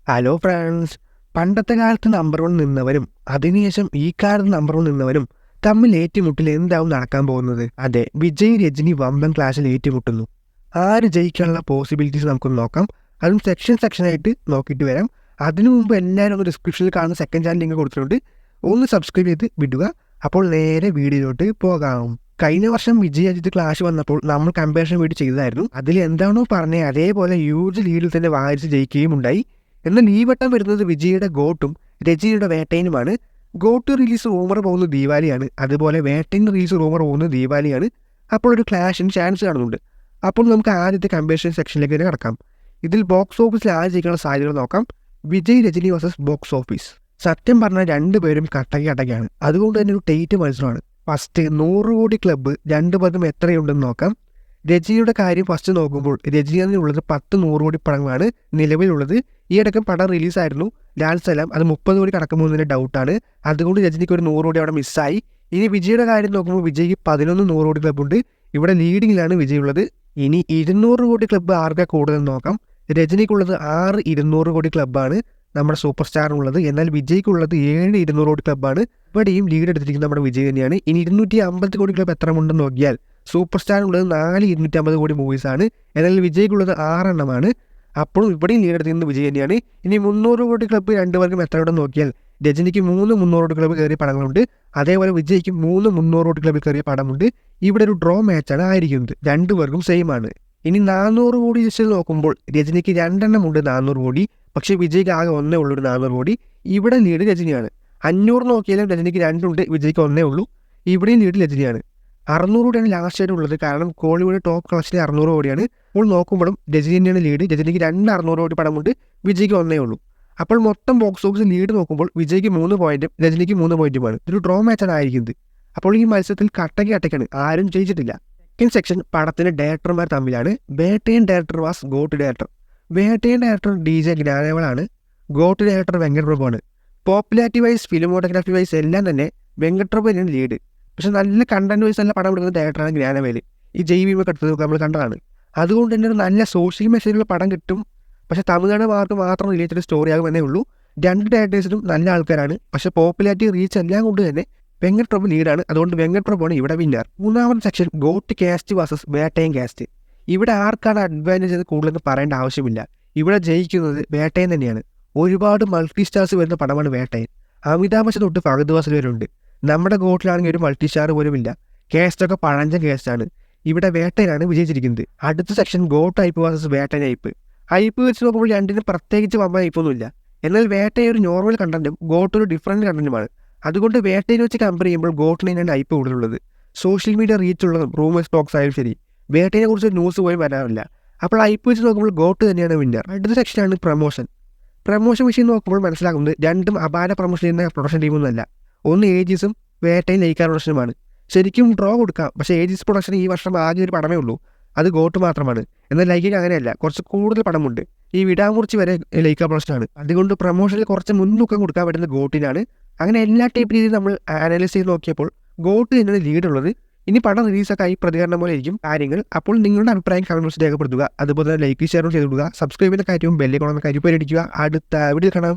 Hello friends, പണ്ടത്തെ കാലത്ത് number one നിന്നവരും അതിനുശേഷം ഈ കാലത്ത് നമ്പർ വൺ നിന്നവരും തമ്മിൽ ഏറ്റുമുട്ടൽ എന്താവും നടക്കാൻ പോകുന്നത്? അതെ, വിജയ് രജനി വമ്പൻ ക്ലാസ്സിൽ ഏറ്റുമുട്ടുന്നു. ആര് ജയിക്കാനുള്ള പോസിബിലിറ്റീസ് നമുക്കൊന്ന് നോക്കാം. അതും സെക്ഷനായിട്ട് നോക്കിയിട്ട് വരാം. അതിനു മുമ്പ് എല്ലാവരും ഒന്ന് ഡിസ്ക്രിപ്ഷനിൽ കാണുന്ന സെക്കൻഡ് ചാനൽ ലിങ്ക് കൊടുത്തിട്ടുണ്ട്, ഒന്ന് സബ്സ്ക്രൈബ് ചെയ്ത് വിടുക. അപ്പോൾ നേരെ വീഡിയോയിലോട്ട് പോകാം. കഴിഞ്ഞ വർഷം വിജയ് അജിത്ത് ക്ലാഷ് വന്നപ്പോൾ നമ്മൾ കമ്പാരിസൺ വീഡിയോ ചെയ്തതായിരുന്നു. അതിൽ എന്താണോ പറഞ്ഞത് അതേപോലെ ഹ്യൂജ് ലീഡിൽ തന്നെ വായിച്ച് ജയിക്കുകയും ഉണ്ടായി. എന്നാൽ ഈ വട്ടം വരുന്നത് വിജയുടെ ഗോട്ടും രജനിയുടെ വേട്ടയനുമാണ്. ഗോട്ട് റിലീസ് റൂമർ പോകുന്നത് ദീപാവലിയാണ്, അതുപോലെ വേട്ടയൻ റിലീസ് റൂമർ പോകുന്നത് ദീപാവലിയാണ്. അപ്പോൾ ഒരു ക്ലാഷിന് ചാൻസ് കാണുന്നുണ്ട്. അപ്പോൾ നമുക്ക് ആദ്യത്തെ കമ്പാരിസൺ സെക്ഷനിലേക്ക് തന്നെ കിടക്കാം. ഇതിൽ ബോക്സ് ഓഫീസിൽ ആര് ജയിക്കാനുള്ള സാധ്യതകൾ നോക്കാം. Vijay Rajini versus box office. സത്യം പറഞ്ഞാൽ രണ്ടുപേരും കട്ടക്കാണ്. അതുകൊണ്ട് തന്നെ ഒരു ടൈറ്റ് മത്സരമാണ്. ഫസ്റ്റ് 100 കോടി ക്ലബ്ബ് രണ്ടുപേർക്കും എത്രയുണ്ടെന്ന് നോക്കാം. രജനിയുടെ കാര്യം ഫസ്റ്റ് നോക്കുമ്പോൾ രജനിയുള്ളത് 10-100 കോടി പടങ്ങളാണ് നിലവിലുള്ളത്. ഈ ഇടയ്ക്ക് പടം റിലീസായിരുന്നു ലാൽ സലാം, അത് 30 കോടി കടക്കുമ്പോഴതിൻ്റെ ഡൗട്ടാണ്. അതുകൊണ്ട് രജനിക്ക് ഒരു 100 കോടി അവിടെ മിസ്സായി. ഇനി വിജയുടെ കാര്യം നോക്കുമ്പോൾ വിജയ്ക്ക് 11-100 കോടി ക്ലബ്ബുണ്ട്. ഇവിടെ ലീഡിങ്ങിലാണ് വിജയ് ഉള്ളത്. ഇനി 200 കോടി ക്ലബ്ബ് ആർക്കാ കൂടുതൽ നോക്കാം. രജനിക്കുള്ളത് 6-200 കോടി ക്ലബ്ബാണ് നമ്മുടെ സൂപ്പർ സ്റ്റാറിനുള്ളത്. എന്നാൽ വിജയ്ക്കുള്ളത് 7-200 കോടി ക്ലബ്ബാണ്. ഇവിടെയും ലീഡ് എടുത്തിരിക്കുന്നത് നമ്മുടെ വിജയ് തന്നെയാണ്. ഇനി 250 കോടി ക്ലബ്ബ് എത്ര ഉണ്ടെന്ന് നോക്കിയാൽ സൂപ്പർ സ്റ്റാറിനുള്ളത് 4-250 കോടി മൂവീസാണ്. എന്നാൽ വിജയ്ക്കുള്ളത് 6 എണ്ണമാണ്. അപ്പോഴും ഇവിടെയും ലീഡ് എടുത്തിരിക്കുന്നത് വിജയ് തന്നെയാണ്. ഇനി 300 കോടി ക്ലബ്ബ് രണ്ടുപേർക്കും എത്ര ഉണ്ടെന്ന് നോക്കിയാൽ രജനിക്ക് 3-300 കോടി ക്ലബ്ബ് കയറിയ പടങ്ങളുണ്ട്, അതേപോലെ വിജയ്ക്ക് 3-300 കോടി ക്ലബ്ബിൽ കയറിയ പടമുണ്ട്. ഇവിടെ ഒരു ഡ്രോ മാച്ചാണ് ആയിരിക്കുന്നത്. രണ്ടുപേർക്കും സെയിം ആണ്. ഇനി 400 കോടി ലിസ്റ്റിൽ നോക്കുമ്പോൾ രജനിക്ക് 2 എണ്ണം ഉണ്ട് 400 കോടി, പക്ഷേ വിജയ്ക്ക് ആകെ ഒന്നേ ഉള്ളൂ 400 കോടി. ഇവിടെ ലീഡ് രജനിയാണ്. 500 നോക്കിയാലും രജനിക്ക് 2 ഉണ്ട്, വിജയ്ക്ക് ഒന്നേ ഉള്ളൂ. ഇവിടെയും ലീഡ് രജനിയാണ്. 600 കോടിയാണ് ലാസ്റ്റ് ആയിട്ട് ഉള്ളത്, കാരണം കോളിവുഡ് ടോപ്പ് കളക്ഷൻ 600 കോടിയാണ്. അപ്പോൾ നോക്കുമ്പോഴും രജനി തന്നെയാണ് ലീഡ്. രജനിക്ക് 2 600 കോടി പടമുണ്ട്, വിജയ്ക്ക് ഒന്നേ ഉള്ളൂ. അപ്പോൾ മൊത്തം ബോക്സ് ഓഫീസ് ലീഡ് നോക്കുമ്പോൾ വിജയ്ക്ക് 3 പോയിന്റും രജനിക്ക് 3 പോയിന്റുമാണ്. ഇതൊരു ഡ്രോ മാച്ചാണ് ആയിരിക്കുന്നത്. അപ്പോൾ ഈ മത്സരത്തിൽ കട്ടക്കാണ്, ആരും ജയിച്ചിട്ടില്ല. സെക്കൻഡ് സെക്ഷൻ പടത്തിന്റെ ഡയറക്ടർമാർ തമ്മിലാണ്. വേട്ടയൻ ഡയറക്ടർ വാസ് GOAT director. Vettaiyan director DJ ജ്ഞാനവേളാണ്. ഗോട്ട് ഡയറക്ടർ വെങ്കട് പ്രഭുവാണ്. പോപ്പുലാരിറ്റി വൈസ് ഫിലിമോട്ടോഗ്രാഫി വൈസ് എല്ലാം തന്നെ വെങ്കട് പ്രഭു തന്നെയാണ് ലീഡ്. പക്ഷെ നല്ല കണ്ടന്റ് വൈസ് നല്ല പടം എടുക്കുന്ന ഡയറക്ടറാണ് ജ്ഞാനവേല്. ഈ ജൈവിമൊക്കെ എടുത്തത് നമ്മൾ കണ്ടതാണ്. അതുകൊണ്ട് തന്നെ ഒരു നല്ല സോഷ്യൽ മെസ്സേജുള്ള പടം കിട്ടും. പക്ഷെ തമിഴ്നാടുകാർക്ക് മാത്രം റിലേറ്റഡ് സ്റ്റോറി ആകുമെന്നേ ഉള്ളൂ. 2 ഡയറക്ടേഴ്സിനും നല്ല ആൾക്കാരാണ്. പക്ഷെ പോപ്പുലാരിറ്റി റീച്ച് എല്ലാം കൊണ്ട് തന്നെ വെങ്കട് പ്രഭു ലീഡാണ്. അതുകൊണ്ട് വെങ്കട് പ്രഭുവാണ് ഇവിടെ വിന്നർ. മൂന്നാമത്തെ section GOAT cast versus Vettaiyan cast. ഇവിടെ ആർക്കാണ് അഡ്വാൻറ്റേജ് എന്ന് കൂടുതലൊന്നും പറയേണ്ട ആവശ്യമില്ല. ഇവിടെ ജയിക്കുന്നത് വേട്ടയൻ തന്നെയാണ്. ഒരുപാട് മൾട്ടി സ്റ്റാർസ് വരുന്ന പടമാണ് വേട്ടയൻ. അമിതാഭ് ബച്ചൻ തൊട്ട് ഫഹദ് ഫാസിൽ വരെ ഉണ്ട്. നമ്മുടെ ഗോട്ടിലാണെങ്കിൽ ഒരു മൾട്ടി സ്റ്റാർ പോലും ഇല്ല. കാസ്റ്റൊക്കെ പഴഞ്ചൻ കാസ്റ്റാണ്. ഇവിടെ വേട്ടയനാണ് വിജയിച്ചിരിക്കുന്നത്. അടുത്ത section got hype versus Vettaiyan hype. Hype വെച്ച് നോക്കുമ്പോൾ രണ്ടിനും പ്രത്യേകിച്ച് വമ്പൻ ഹൈപ്പൊന്നുമില്ല. എന്നാൽ വേട്ടയൻ ഒരു നോർമൽ കണ്ടന്റും ഗോട്ട് ഒരു ഡിഫറൻറ്റ് കണ്ടന്റുമാണ്. അതുകൊണ്ട് വേട്ടയെ വെച്ച് കമ്പയർ ചെയ്യുമ്പോൾ ഗോട്ടിനാണ് ഹൈപ്പ് കൂടുതലുള്ളത്. സോഷ്യൽ മീഡിയ റീച്ചുള്ളതും റൂമേഴ്സ് ടോക്സ് ആയാലും ശരി, വേട്ടയെ കുറിച്ച് ന്യൂസ് പോലും വരാറില്ല. അപ്പോൾ ഹൈപ്പ് വെച്ച് നോക്കുമ്പോൾ ഗോട്ട് തന്നെയാണ് വിന്നർ. അടുത്ത സെക്ഷനാണ് പ്രൊമോഷൻ വിഷയം നോക്കുമ്പോൾ മനസ്സിലാക്കുന്നത് രണ്ടും അപാര പ്രൊമോഷൻ ചെയ്യുന്ന പ്രൊഡക്ഷൻ ടീമൊന്നുമല്ല. ഒന്ന് ഏജീസും വേട്ടയും ലൈക്ക പ്രൊഡക്ഷനുമാണ്. ശരിക്കും ഡ്രോ കൊടുക്കാം, പക്ഷേ ഏജീസ് പ്രൊഡക്ഷൻ ഈ വർഷം ആകെ ഒരു പടമേ ഉള്ളൂ, അത് ഗോട്ട് മാത്രമാണ്. എന്നാൽ ലൈക്കയ്ക്ക് അങ്ങനെയല്ല, കുറച്ച് കൂടുതൽ പടമുണ്ട്. ഈ വിടാമുറിച്ച് വരെ ലൈക്ക പ്രൊഡക്ഷനാണ്. അതുകൊണ്ട് പ്രൊമോഷനിൽ കുറച്ച് മുൻതൂക്കം കൊടുക്കാൻ പറ്റുന്ന ഗോട്ടിനാണ്. അങ്ങനെ എല്ലാ ടൈപ്പ് രീതിയിൽ നമ്മൾ അനലൈസ് ചെയ്ത് നോക്കിയപ്പോൾ ഗോട്ട് തന്നെയാണ് ലീഡുള്ളത്. ഇനി പടം റിലീസൊക്കെ ആയി പ്രതികരണം പോലെ ആയിരിക്കും കാര്യങ്ങൾ. അപ്പോൾ നിങ്ങളുടെ അഭിപ്രായം കമന്റ് രേഖപ്പെടുത്തുക. അതുപോലെ ലൈക്ക് ഷെയറും ചെയ്ത് കൊടുക്കുക. സബ്സ്ക്രൈബ് ചെയ്യുന്ന കാര്യവും ബെല്ലൈക്കൺ എന്ന കാര്യം പേരടിക്കുക. അടുത്ത വീഡിയോ കാണാം.